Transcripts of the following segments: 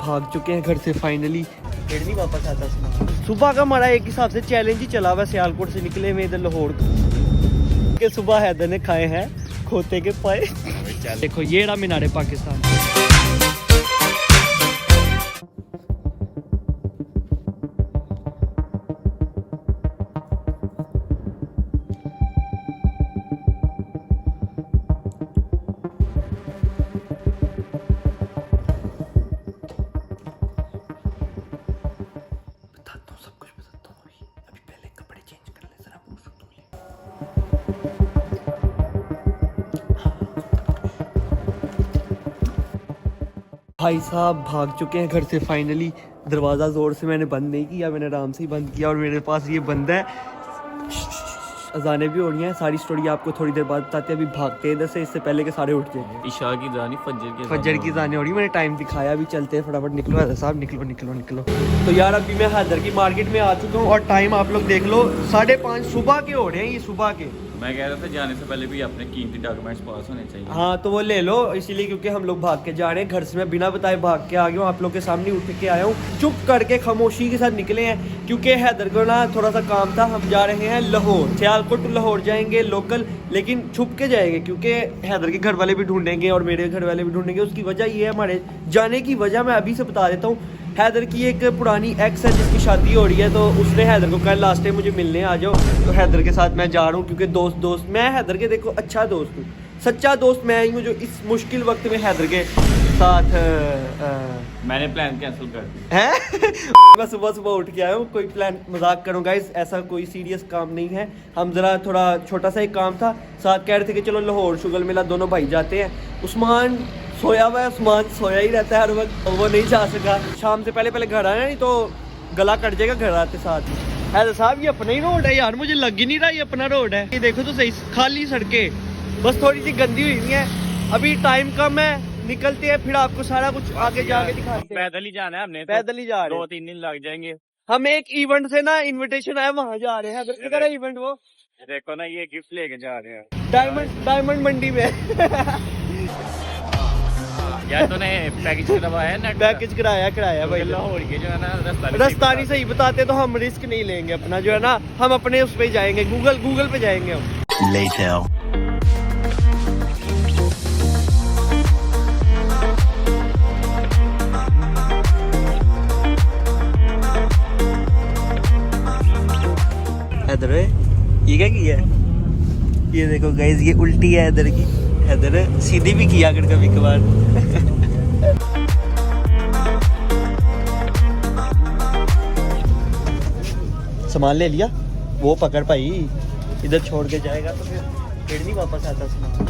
भाग चुके हैं घर से फाइनली। फिर नहीं वापस आता सुबह का हमारा एक हिसाब से चैलेंज ही चला हुआ। सियालकोट से निकले हुए इधर लाहौर के सुबह हैदर ने खाए हैं खोते के पाए। देखो ये रहा मीनारे पाकिस्तान। भाई साहब भाग चुके हैं घर से फाइनली। दरवाज़ा ज़ोर से मैंने बंद नहीं किया, मैंने आराम से ही बंद किया और मेरे पास ये बंद है। अजानें भी हो रही हैं। सारी स्टोरी आपको थोड़ी देर बाद बताते हैं। अभी भागते हैं इधर से, इससे पहले के सारे उठ जाएंगे। इशा की जानी फजर की जाने हो रही। मैंने टाइम दिखाया, अभी चलते हैं फटाफट। निकलो हैदर साहब, निकलो निकलो निकलो। तो यार अभी मैं हैदर की मार्केट में आ चुका हूँ और टाइम आप लोग देख लो 5:30 सुबह के हो रहे हैं। ये सुबह के। मैं कह रहा था जाने से पहले भी अपने कीमती डॉक्यूमेंट्स पास होने चाहिए। हाँ तो वो ले लो, इसीलिए क्योंकि हम लोग भाग के जा रहे हैं घर से। मैं बिना बताए भाग के आ गया हूँ, आप लोग के सामने उठ के आया हूँ। चुप करके खामोशी के साथ निकले हैं क्योंकि हैदर को ना थोड़ा सा काम था। हम जा रहे हैं लाहौर, सियालकोट टू लाहौर जाएंगे लोकल, लेकिन छुप के जाएंगे क्योंकि हैदर के घर वाले भी ढूंढेंगे और मेरे घर वाले भी ढूंढेंगे। उसकी वजह ये है, हमारे जाने की वजह मैं अभी से बता देता हूँ। हैदर की एक पुरानी एक्स है जिसकी शादी हो रही है, तो उसने हैदर को कल लास्ट टाइम मुझे मिलने आ जाओ। तो हैदर के साथ मैं जा रहा हूँ क्योंकि दोस्त मैं हैदर के देखो अच्छा दोस्त हूँ, सच्चा दोस्त मैं ही हूँ जो इस मुश्किल वक्त में हैदर के साथ मैंने प्लान कैंसिल कर दिया है। मैं सुबह सुबह उठ के आया हूँ, कोई प्लान मजाक करूँ गाइस, ऐसा कोई सीरियस काम नहीं है। हम जरा थोड़ा छोटा सा एक काम था, साथ कह रहे थे कि चलो लाहौर शुगर मेला दोनों भाई जाते हैं। उस्मान सोया हुआ है, उस्मान सोया ही रहता है हर वक्त, वो नहीं जा सका। शाम से पहले घर आया, नहीं तो गला कट जाएगा घर आते साथ ही। हैदर साहब ये अपना ही रोड है यार, मुझे लग ही नहीं रहा ये अपना रोड है। ये देखो तो सही, खाली सड़कें, बस थोड़ी सी गंदी हुई है। अभी टाइम कम है, निकलते हैं फिर आपको सारा कुछ आगे जाके दिखाते हैं। पैदल ही जाना है हमने, पैदल ही जा रहे हैं। 2-3 दिन लग जाएंगे। हम एक इवेंट से ना इनविटेशन आया, वहाँ जा रहे हैं। किधर है इवेंट? वो देखो ना, ये गिफ्ट लेके जा रहे हैं डायमंड मंडी में। यार तूने पैकेज करवाया है ना? पैकेज कराया भाई। लाहौर के जो है ना रास्ता नहीं सही बताते तो हम रिस्क नहीं लेंगे अपना, जो है ना हम अपने उस पे जाएंगे, गूगल पे जाएंगे हम। हैदर ये क्या किया है? ये देखो गाइस, ये उल्टी है हैदर की। हैदर सीधी भी किया कर कभी कभार। सामान ले लिया, वो पकड़ पाई, इधर छोड़ के जाएगा तो फिर नहीं वापस आता सामान।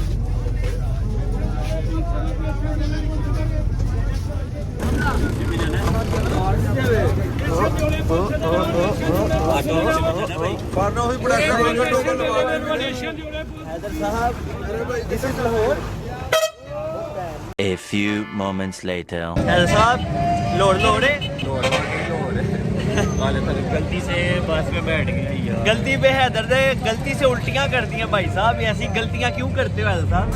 हैदर साहब, this is Lahore. A few moments later. Haidar साहब लोड़े गलती से बस में बैठ गया यार। गलती पे हैदर ने गलती से उल्टियां कर दी हैं भाई साहब। ऐसी गलतियां क्यों करते हो हैदर साहब?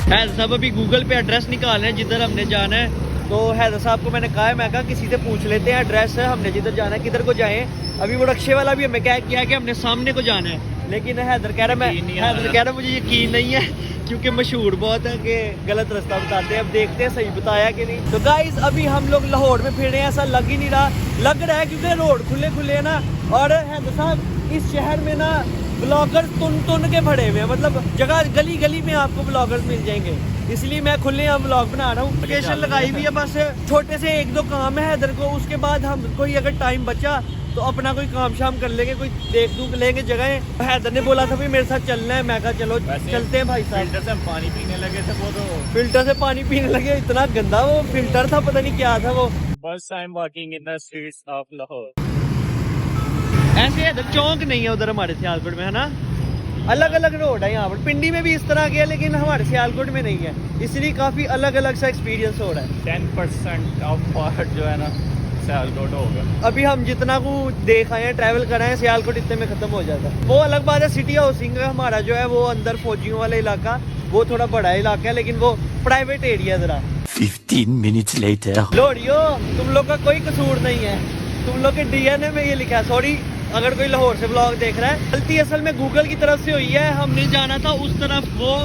हैदर साहब अभी गूगल पे एड्रेस निकाल रहे हैं जिधर हमने जाना है। तो हैदर साहब को मैंने कहा है, मैं कहा किसी से पूछ लेते हैं एड्रेस है, हमने जिधर जाना है किधर को जाएं। अभी वो रक्शे वाला भी हमें क्या किया है कि हमने सामने को जाना है, लेकिन हैदर कह रहा है मुझे यकीन नहीं है क्योंकि मशहूर बहुत है कि गलत रास्ता बताते हैं। अब देखते हैं सही बताया कि नहीं। तो गाइस अभी हम लोग लाहौर में फिर रहे हैं, ऐसा लग ही नहीं रहा, लग रहा है क्योंकि रोड खुले है ना। और हैदर साहब इस शहर में ना ब्लॉगर तुन के भरे हुए हैं, मतलब जगह गली में आपको ब्लॉगर्स मिल जाएंगे, इसलिए मैं खुले हम ब्लॉग बना रहा हूँ। लोकेशन लगाई हुई है, बस छोटे से 1-2 काम है हैदर को, उसके बाद हम कोई अगर टाइम बचा तो अपना कोई काम शाम कर लेंगे, कोई देख लेंगे जगह। हैदर ने बोला था भी मेरे साथ चलना है, मैं कहा चलो चलते हैं भाई साहब। फिल्टर से हम पानी पीने लगे थे, वो तो फिल्टर से पानी पीने लगे, इतना गंदा वो फिल्टर था, पता नहीं क्या था वो। बस I am walking in the streets of Lahore. ऐसे इधर चौक नहीं है उधर हमारे सियालकोट में, है ना, अलग अलग रोड है यहाँ पर। पिंडी में भी इस तरह के है लेकिन हमारे सियालकोट में नहीं है, इसलिए काफी अलग अलग सा एक्सपीरियंस हो रहा है। 10% ऑफ पार्ट जो है ना सियालकोट होगा। अभी हम जितना को देख आए हैं, ट्रैवल कर आए हैं, सियालकोट इतने में खत्म हो जाता है। वो अलग बात है, सिटी हाउसिंग हमारा जो है वो अंदर फौजियों वाला इलाका, वो थोड़ा बड़ा इलाका है, लेकिन वो प्राइवेट एरिया जरा। 15 minutes later. लोडियो, तुम लोग का कोई कसूर नहीं है, तुम लोग के डीएनए में ये लिखा है। सॉरी अगर कोई लाहौर से ब्लॉग देख रहा है, गलती असल में गूगल की तरफ से हुई है। हमने जाना था उस तरफ, वो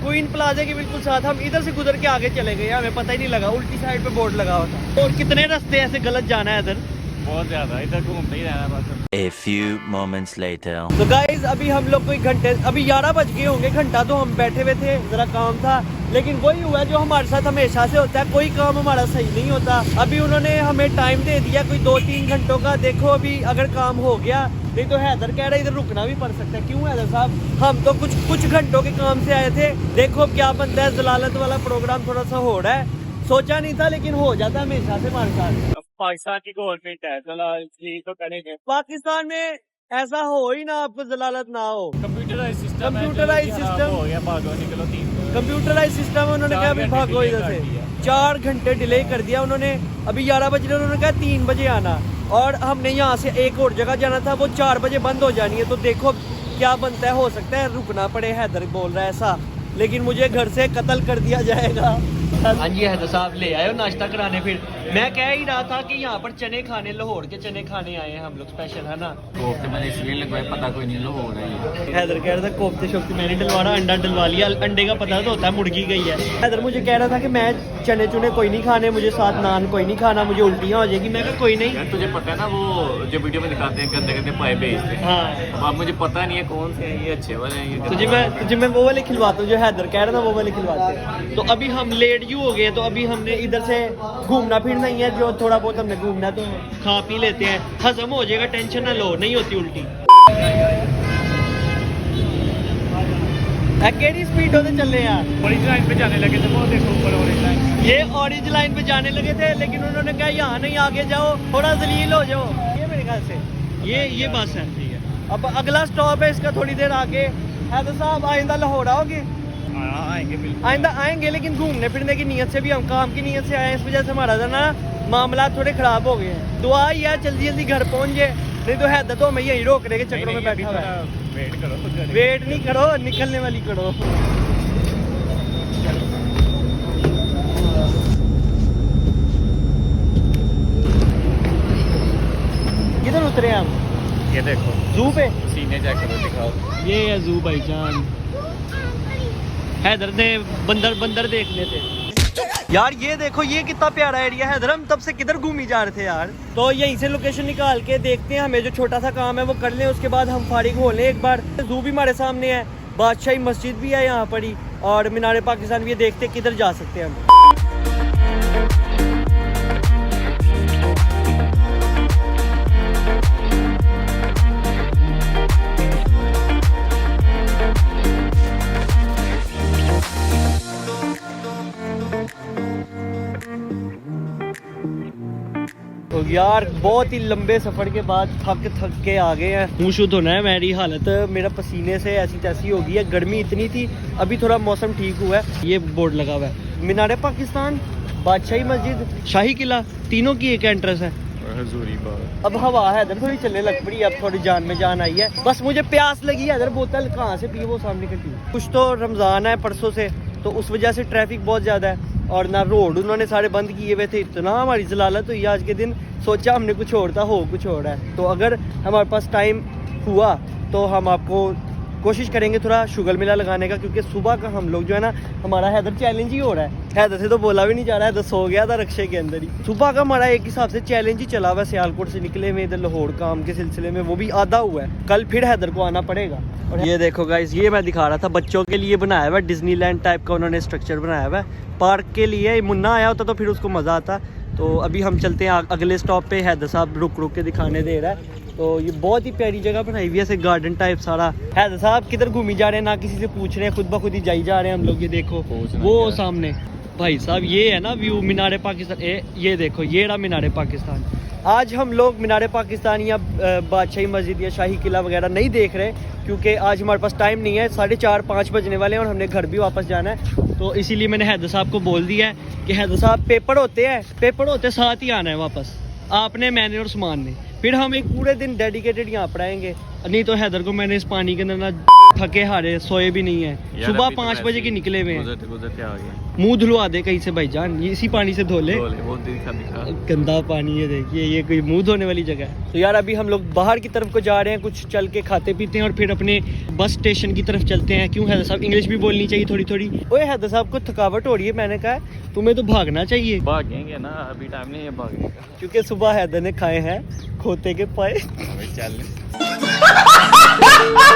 क्वीन प्लाजा के बिल्कुल साथ, हम इधर से गुजर के आगे चले गए, हमें पता ही नहीं लगा, उल्टी साइड पे बोर्ड लगा हुआ था। और कितने रास्ते ऐसे गलत जाना है इधर, बहुत ज्यादा, इधर घूमते ही रहना बस। A few moments later. तो गाइज अभी हम लोग कोई घंटे, अभी 11 बज गए होंगे, घंटा तो हम बैठे हुए थे, जरा काम था। लेकिन वही हुआ जो हमारे साथ हमेशा से होता है, कोई काम हमारा सही नहीं होता। अभी उन्होंने हमें टाइम दे दिया कोई 2-3 घंटों का। देखो अभी अगर काम हो गया, नहीं तो हैदर कह रहा है इधर रुकना भी पड़ सकता है। क्यों हैदर साहब, हम तो कुछ घंटों के काम से आए थे। देखो अब क्या बनता है, जलालत वाला प्रोग्राम थोड़ा सा हो रहा है, सोचा नहीं था लेकिन हो जाता है हमेशा से हमारे साथ। पाकिस्तान की गवर्नमेंट है, चला ये तो करेंगे। पाकिस्तान में ऐसा हो ही ना, आपको जलालत ना हो। कंप्यूटराइज सिस्टम, कंप्यूटराइज सिस्टम हो गया, भागो निकलो 3। कंप्यूटराइज सिस्टम, उन्होंने कहा अभी भागो इधर से। 4 घंटे डिले कर दिया उन्होंने। अभी 11 बजे उन्होंने कहा 3 बजे आना, और हमने यहाँ से एक और जगह जाना था, वो 4 बजे बंद हो जानी है। तो देखो क्या बनता है, हो सकता है रुकना पड़े। हैदर बोल रहा है ऐसा, लेकिन मुझे घर से कत्ल कर दिया जाएगा। हाँ जी हैदर साहब ले आए हो नाश्ता कराने। फिर मैं कह ही रहा था कि यहाँ पर चने खाने, लाहौर के चने खाने आए हैं हम लोग स्पेशल, है ना। कोफ्ते मैंने इसलिए लगवाए, पता कोई नहीं लाहौर है। हैदर कह रहा था कोफ्ते शोफ्ते मैंने डलवाना, अंडा डलवा लिया। अंडे का पता तो होता है मुर्गी गई है। हैदर मुझे कह रहा था कि मैं चने चुने कोई नहीं खाने, मुझे साथ नान कोई नहीं खाना, मुझे उल्टियाँ हो जाएगी। मैं कहा कोई नहीं। यार तुझे पता है ना, वो जो वीडियो में दिखाते हैं गंदे गंदे पाए बेचते हैं। हाँ, अब मुझे पता नहीं है कौन से हैं ये, अच्छे वाले हैं ये। तुझे मैं वो वाले खिलवाता हूँ जो हैदर कह रहा था, वो वाले खिलवाते हैं। तो अभी हम लेट यू हो गए, तो अभी हमने इधर से घूमना फिरना ही है, जो थोड़ा बहुत हमने घूमना तो खा पी लेते हैं, हजम हो जाएगा, टेंशन ना लो, नहीं होती उल्टी। केड़ी स्पीड होते चल रहे हैं। ऑरेंज लाइन पे जाने लगे थे, वो देखो ऊपर ऑरेंज लाइन। ये ऑरेंज लाइन पे जाने लगे थे, लेकिन उन्होंने कहा यहाँ नहीं, आगे जाओ, थोड़ा जलील हो जाओ। ये मेरे ख्याल से ये बस है। ठीक है, अब अगला स्टॉप है इसका थोड़ी देर आगे। हैदर साहब आइंदा लाहौर आओगे? आएंगे बिल्कुल, आइंदा आएंगे, लेकिन घूमने फिरने की नीयत से भी, हम काम की नीयत से आए हैं। इस वजह से हमारा जो ना मामला थोड़े खराब हो गए हैं। दुआ ही है जल्दी जल्दी घर पहुंच जाए, नहीं तो हैदर तो हमें यही रोकने के चक्करों में बैठा हुआ है। वेट करो, वेट नहीं करो, निकलने वाली करो। किधर उतरे हम? ये देखो जू पे। सीने चेक करो, दिखाओ। ये है जू भाईजान। हैदर ने बंदर देखने थे यार। ये देखो ये कितना प्यारा एरिया है। हैदर हम तब से किधर घूमी जा रहे थे यार। तो यहीं से लोकेशन निकाल के देखते हैं, हमें जो छोटा सा काम है वो कर लें, उसके बाद हम फारिग हो लें एक बार। जू भी हमारे सामने है, बादशाही मस्जिद भी है यहाँ पर ही, और मीनार पाकिस्तान भी है। देखते हैं किधर जा सकते हैं हम। तो यार बहुत ही लंबे सफर के बाद थक के आ गए हैं। मुँह शुद्ध होना है, मेरी हालत मेरा पसीने से ऐसी तैसी हो गई है। गर्मी इतनी थी, अभी थोड़ा मौसम ठीक हुआ है। ये बोर्ड लगा हुआ है, मीनार पाकिस्तान, बादशाही मस्जिद, शाही किला, तीनों की एक एंट्रेंस है। हजूरी बात। अब हवा है इधर थोड़ी चलने लग पड़ी, अब थोड़ी जान में जान आई है। बस मुझे प्यास लगी है इधर, बोतल कहाँ से पी, वो सामने कटी। कुछ तो रमज़ान है परसों से, तो उस वजह से ट्रैफिक बहुत ज़्यादा है, और ना रोड उन्होंने सारे बंद किए हुए थे। इतना हमारी जलालत हुई आज के दिन, सोचा हमने कुछ और था, हो कुछ और है। तो अगर हमारे पास टाइम हुआ तो हम आपको कोशिश करेंगे थोड़ा शुगर मिला लगाने का, क्योंकि सुबह का हम लोग जो है ना, हमारा हैदर चैलेंज ही हो रहा है। हैदर से तो बोला भी नहीं जा रहा है, 10 हो गया था रक्शे के अंदर ही। सुबह का हमारा एक हिसाब से चैलेंज ही चला हुआ है। सियालकोट से निकले हुए इधर लाहौर काम के सिलसिले में, वो भी आधा हुआ है। कल फिर हैदर को आना पड़ेगा। और ये देखो गाइस, ये मैं दिखा रहा था, बच्चों के लिए बनाया हुआ है, डिज्नीलैंड टाइप का उन्होंने स्ट्रक्चर बनाया हुआ है पार्क के लिए। मुन्ना आया होता तो फिर उसको मज़ा आता। तो अभी हम चलते हैं अगले स्टॉप पे। हैदर साहब रुक के दिखाने दे रहा है। तो ये बहुत ही प्यारी जगह बनाई हुई है, ऐसे गार्डन टाइप सारा। हैदर साहब किधर घूमी जा रहे हैं, ना किसी से पूछ रहे हैं, खुद ब खुद ही जाई जा रहे हैं हम लोग। ये देखो वो सामने भाई साहब, ये है ना व्यू मीनार पाकिस्तान। ये देखो, ये रहा मीनार पाकिस्तान। आज हम लोग मीनार पाकिस्तान या बादशाही मस्जिद या शाही किला वगैरह नहीं देख रहे, क्योंकि आज हमारे पास टाइम नहीं है। 4:30-5 बजने वाले हैं और हमने घर भी वापस जाना है। तो इसीलिए मैंने हैदर साहब को बोल दिया है कि हैदर साहब पेपर होते साथ ही आना है वापस, आपने, मैंने और उस्मान ने। फिर हम एक पूरे दिन डेडिकेटेड यहाँ पर आएंगे। नहीं तो हैदर को मैंने इस पानी के अंदर ना थके हारे सोए भी नहीं है। सुबह 5 बजे के निकले हुए हैं। गुजरते आ गए। मुंह धुलवा दे कहीं से भाईजान, ये इसी पानी से धो ले। बहुत दिखा गंदा पानी है, देखिए ये कोई मुंह धोने वाली जगह है। तो यार अभी हम लोग बाहर की तरफ को जा रहे हैं, कुछ चल के खाते पीते हैं और फिर अपने बस स्टेशन की तरफ चलते हैं। क्यों हैदर साहब, इंग्लिश भी बोलनी चाहिए थोड़ी थोड़ी। ओए हैदर साहब को थकावट हो रही है, मैंने कहा तुम्हें तो भागना चाहिए। भागेंगे ना, अभी टाइम नहीं है भागने का, क्योंकि सुबह हैदर ने खाए हैं खोते के पाए। चल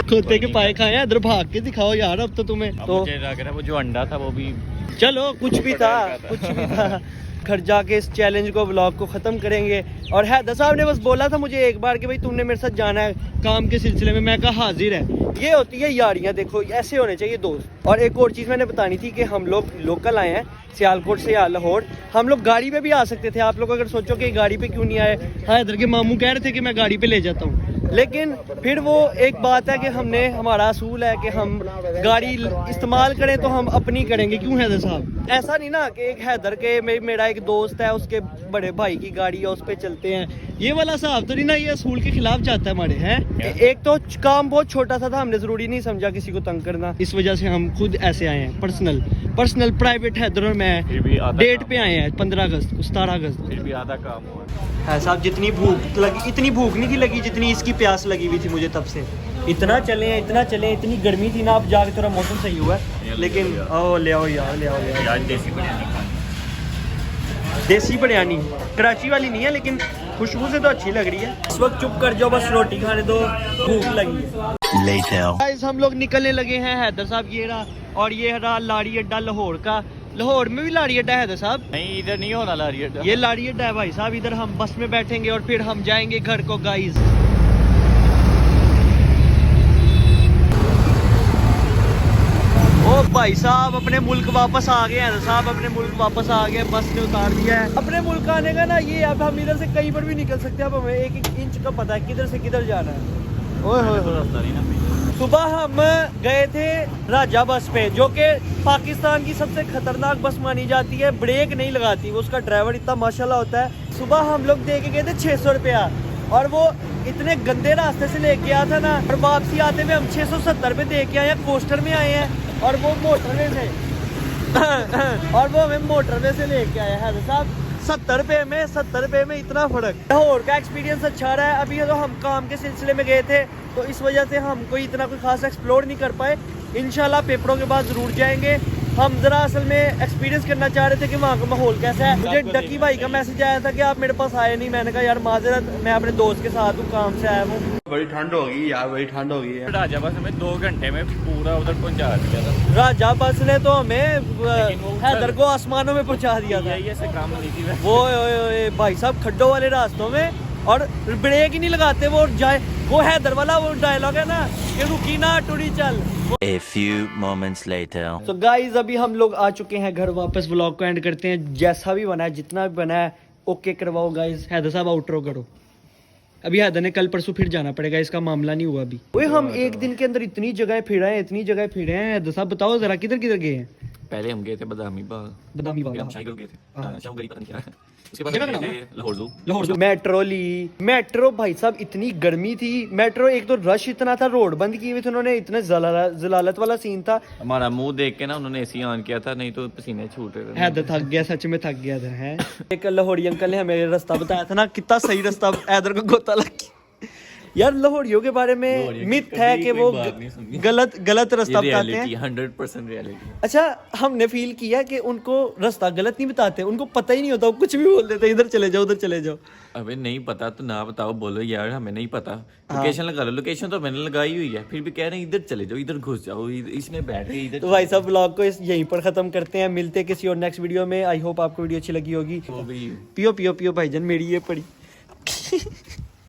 खोते के पाए खाए हैं, इधर भाग के दिखाओ यार अब तो तुम्हें। तो मुझे लग रहा है वो जो अंडा था वो भी चलो कुछ भी था, कुछ भी था। घर जाके इस चैलेंज को, व्लॉग को ख़त्म करेंगे। और हैदर साहब ने बस बोला था मुझे एक बार कि भाई तुमने मेरे साथ जाना है काम के सिलसिले में। मैं कहा हाजिर है। ये होती है यारियाँ, देखो ऐसे होने चाहिए दोस्त। और एक और चीज़ मैंने बतानी थी कि हम लोग लोकल आए हैं सियालकोट से या लाहौर। हम लोग गाड़ी पे भी आ सकते थे। आप लोग अगर सोचो कि गाड़ी पे क्यों नहीं आए, हैदर के मामू कह रहे थे कि मैं गाड़ी पे ले जाता हूँ, लेकिन फिर वो एक बात है कि हमने, हमारा असूल है कि हम गाड़ी इस्तेमाल करें तो हम अपनी करेंगे। क्यों हैदर साहब, ऐसा नहीं ना कि एक हैदर के मेरा एक दोस्त है उसके बड़े भाई की गाड़ी है उस पर चलते हैं, ये वाला साहब तो नहीं ना, ये असूल के खिलाफ जाता है हमारे। हैं एक तो काम बहुत छोटा सा था, हमने जरूरी नहीं समझा किसी को तंग करना, इस वजह से हम खुद ऐसे आए हैं। पर्सनल प्राइवेट हैदर और मैं डेट पे आए हैं 15 अगस्त 17 अगस्त। फिर भी आधा काम हुआ है साहब, जितनी भूख लगी, इतनी भूख नहीं थी लगी जितनी इसकी प्यास लगी हुई थी मुझे तब से। इतना चले इतनी गर्मी थी ना, अब जाके थोड़ा मौसम सही हुआ है। लेकिन आओ ले आओ यार, ले आओ यार। देसी बिरयानी कराची वाली नहीं है, लेकिन खुशबू से तो अच्छी लग रही है। इस वक्त चुप कर जाओ, बस रोटी खाने दो, भूख लगी है। गाइस हम लोग निकलने लगे हैं। हैदर साहब ये रहा, और ये रहा लाड़ी अड्डा लाहौर का। लाहौर में भी लाड़ी अड्डा है हैदर साहब? नहीं, इधर नहीं होना लाड़ी अड्डा, ये लाड़ी अड्डा है भाई साहब। इधर हम बस में बैठेंगे और फिर हम जाएंगे घर को। गाइस ओ भाई साहब अपने मुल्क वापस आ गए हैं साहब, अपने मुल्क वापस आ गए। बस ने उतार दिया है। अपने मुल्क आने का ना ये, अब हम इधर से कहीं पर भी निकल सकते हैं। अब हमें एक इंच का पता है किधर से किधर जाना है। ओए होए सुबह हम गए थे राजा बस पे, जो कि पाकिस्तान की सबसे खतरनाक बस मानी जाती है, ब्रेक नहीं लगाती। उसका ड्राइवर इतना माशाल्लाह होता है। सुबह हम लोग दे के गए थे 600 रुपया, और वो इतने गंदे रास्ते से लेके आया था ना, और वापसी आते हुए हम 670 रुपये दे के आए हैं। कोस्टर में आए हैं और वो मोटरवे से और वो हमें मोटरवे से लेके आए हैं साहब। 70 रुपये में इतना फर्क। लाहौर का एक्सपीरियंस अच्छा रहा है। अभी तो हम काम के सिलसिले में गए थे, तो इस वजह से हम कोई इतना कोई खास एक्सप्लोर नहीं कर पाए। इंशाल्लाह पेपरों के बाद ज़रूर जाएंगे। हम ज़रा असल में एक्सपीरियंस करना चाह रहे थे कि वहाँ का माहौल कैसा है। मुझे डकी भाई का मैसेज आया था कि आप मेरे पास आए नहीं। मैंने कहा यार माजरत, मैं अपने दोस्त के साथ हूँ, काम से आया हूँ। बड़ी ठंड होगी यार, बड़ी ठंड होगी है। राजा बस हमें 2 घंटे में पूरा उधर पहुंचा दिया था। राजा बस ने तो हमें हैदर को आसमानों में पहुंचा दिया था। यही ऐसे काम नहीं थी वो भाई साहब खड्डों वाले रास्तों में, और ब्रेक ही नहीं लगाते। वो जाए, वो हैदर वाला वो डायलॉग है ना कि रुकी ना टुरी चल। A few moments later. तो गाइज अभी हम लोग आ चुके हैं घर वापस। व्लॉग को एंड करते हैं। जैसा भी बना है, जितना भी बना है, ओके करवाओ गाइज। हैदर साहब आउटरो करो। अभी हैदर ने कल परसों फिर जाना पड़ेगा, इसका मामला नहीं हुआ अभी। ओए हम एक दिन के अंदर इतनी जगह फिरे हैं, इतनी जगह फिरे हैं। हैदर साहब बताओ जरा किधर किधर गए हैं? पहले हम गए थे बदामी बाग, बदामी बाग, हम शायद गए थे। हाँ। शाम गई पता नहीं क्या। उसके बाद गए थे लाहौर ज़ू। लाहौर मेट्रो ली। मेट्रो भाई साहब इतनी गर्मी थी। मेट्रो एक तो रश इतना था, रोड बंद की हुई थी उन्होंने, इतना जलालत वाला सीन था। हमारा मुंह देख के ना उन्होंने एसी ऑन किया था, नहीं तो पसीने छूट रहे थे। हैदर थक गया, सच में थक गया था। है एक लाहौरी अंकल ने हमें रास्ता बताया था ना, कितना सही रास्ता हैदर को गोता लग गया। यार लाहौरियों के बारे में मिथ है कि वो गलत रास्ता बताते हैं। 100% रियलिटी। अच्छा हमने फील किया कि उनको रास्ता गलत नहीं बताते, उनको पता ही नहीं होता, वो कुछ भी बोल देते, इधर चले जाओ उधर चले जाओ। अबे नहीं पता तो ना बताओ, बोलो यार हमें नहीं पता। लोकेशन लगा लो, लोकेशन तो मैंने लगाई हुई है, फिर भी कह रहे हैं इधर चले जाओ, इधर घुस जाओ, इसने बैठ गई इधर। तो भाई साहब व्लॉग को यहीं पर खत्म करते हैं। मिलते हैं किसी और नेक्स्ट वीडियो में। आई होप आपको वीडियो अच्छी लगी होगी। पियो पियो पियो भाईजान, मेरी ये पड़ी।